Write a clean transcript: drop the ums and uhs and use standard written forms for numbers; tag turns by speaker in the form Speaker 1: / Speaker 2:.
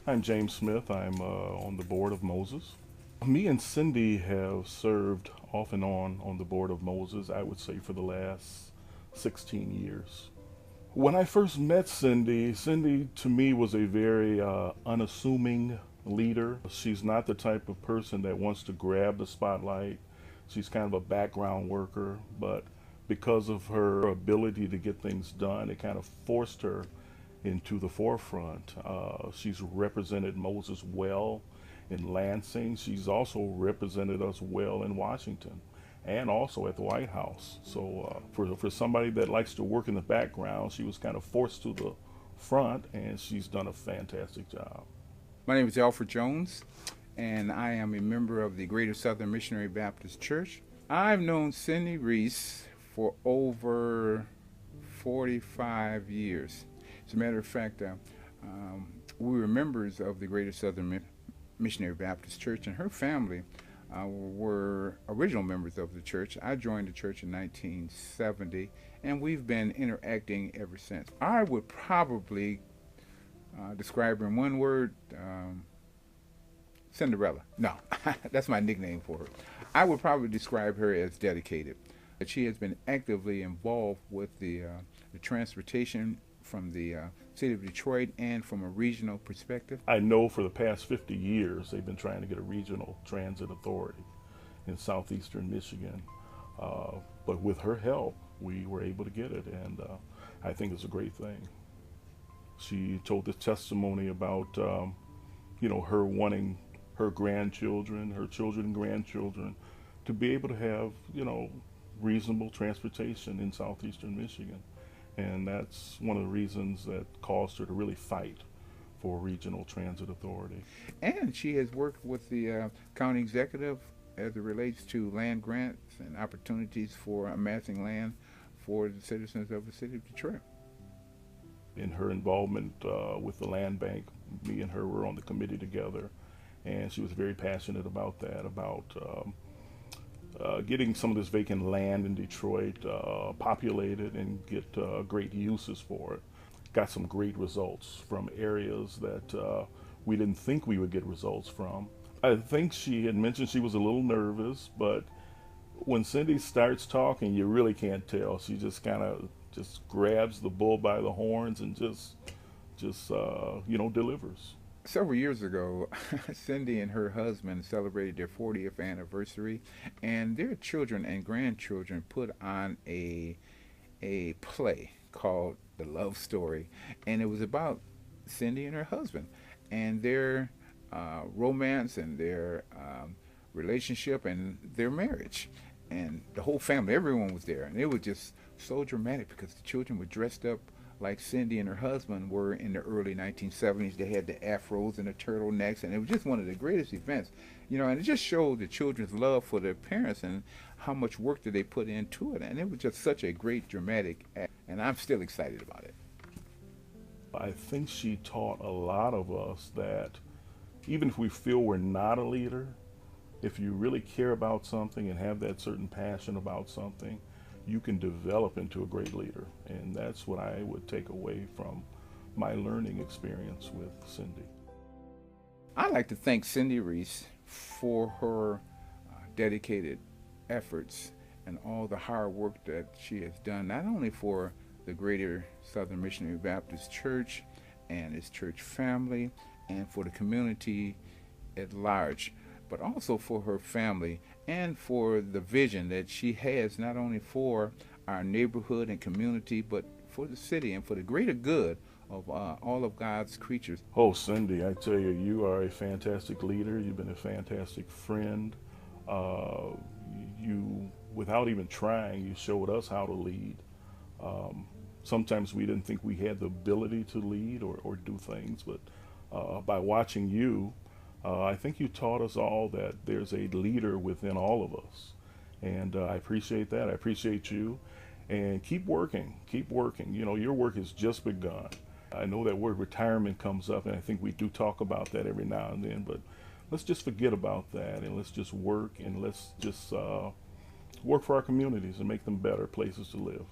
Speaker 1: I'm James Smith. I'm on the board of Moses. Me and Cindy have served off and on the board of Moses, I would say, for the last 16 years. When I first met Cindy, Cindy to me was a very unassuming leader. She's not the type of person that wants to grab the spotlight. She's kind of a background worker, but because of her ability to get things done, it kind of forced her into the forefront. She's represented Moses well in Lansing. She's also represented us well in Washington and also at the White House. So for somebody that likes to work in the background, she was kind of forced to the front, and she's done a fantastic job.
Speaker 2: My name is Alfred Jones, and I am a member of the Greater Southern Missionary Baptist Church. I've known Cindy Reese for over 45 years. As a matter of fact, we were members of the Greater Southern Missionary Baptist Church, and her family were original members of the church. I joined the church in 1970, and we've been interacting ever since. I would probably describe her in one word, Cinderella. No, that's my nickname for her. I would probably describe her as dedicated. She has been actively involved with the transportation from the city of Detroit and from a regional perspective.
Speaker 1: I know for the past 50 years they've been trying to get a regional transit authority in southeastern Michigan. But with her help, we were able to get it, and I think it's a great thing. She told this testimony about, her wanting her grandchildren, her children and grandchildren, to be able to have, reasonable transportation in southeastern Michigan. And that's one of the reasons that caused her to really fight for regional transit authority.
Speaker 2: And she has worked with the county executive as it relates to land grants and opportunities for amassing land for the citizens of the city of Detroit.
Speaker 1: In her involvement with the land bank, me and her were on the committee together, and she was very passionate about that, about getting some of this vacant land in Detroit populated and get great uses for it. Got some great results from areas that we didn't think we would get results from. I think she had mentioned she was a little nervous, but when Cindy starts talking, you really can't tell. She just kind of just grabs the bull by the horns and just delivers.
Speaker 2: Several years ago, Cindy and her husband celebrated their 40th anniversary, and their children and grandchildren put on a play called The Love Story, and it was about Cindy and her husband and their romance and their relationship and their marriage. And the whole family, everyone was there, and it was just so dramatic because the children were dressed up like Cindy and her husband were in the early 1970s. They had the afros and the turtlenecks, and it was just one of the greatest events, and it just showed the children's love for their parents and how much work that they put into it, and it was just such a great dramatic act, and I'm still excited about it.
Speaker 1: I think she taught a lot of us that even if we feel we're not a leader, if you really care about something and have that certain passion about something, you can develop into a great leader. And that's what I would take away from my learning experience with Cindy.
Speaker 2: I'd like to thank Cindy Reese for her dedicated efforts and all the hard work that she has done, not only for the Greater Southern Missionary Baptist Church and its church family and for the community at large, but also for her family and for the vision that she has not only for our neighborhood and community, but for the city and for the greater good of all of God's creatures.
Speaker 1: Oh, Cindy, I tell you, you are a fantastic leader. You've been a fantastic friend. You, without even trying, you showed us how to lead. Sometimes we didn't think we had the ability to lead or do things, but by watching you, I think you taught us all that there's a leader within all of us. And I appreciate that. I appreciate you. And keep working. Keep working. Your work has just begun. I know that word retirement comes up, and I think we do talk about that every now and then, but let's just forget about that, and let's just work, and let's just work for our communities and make them better places to live.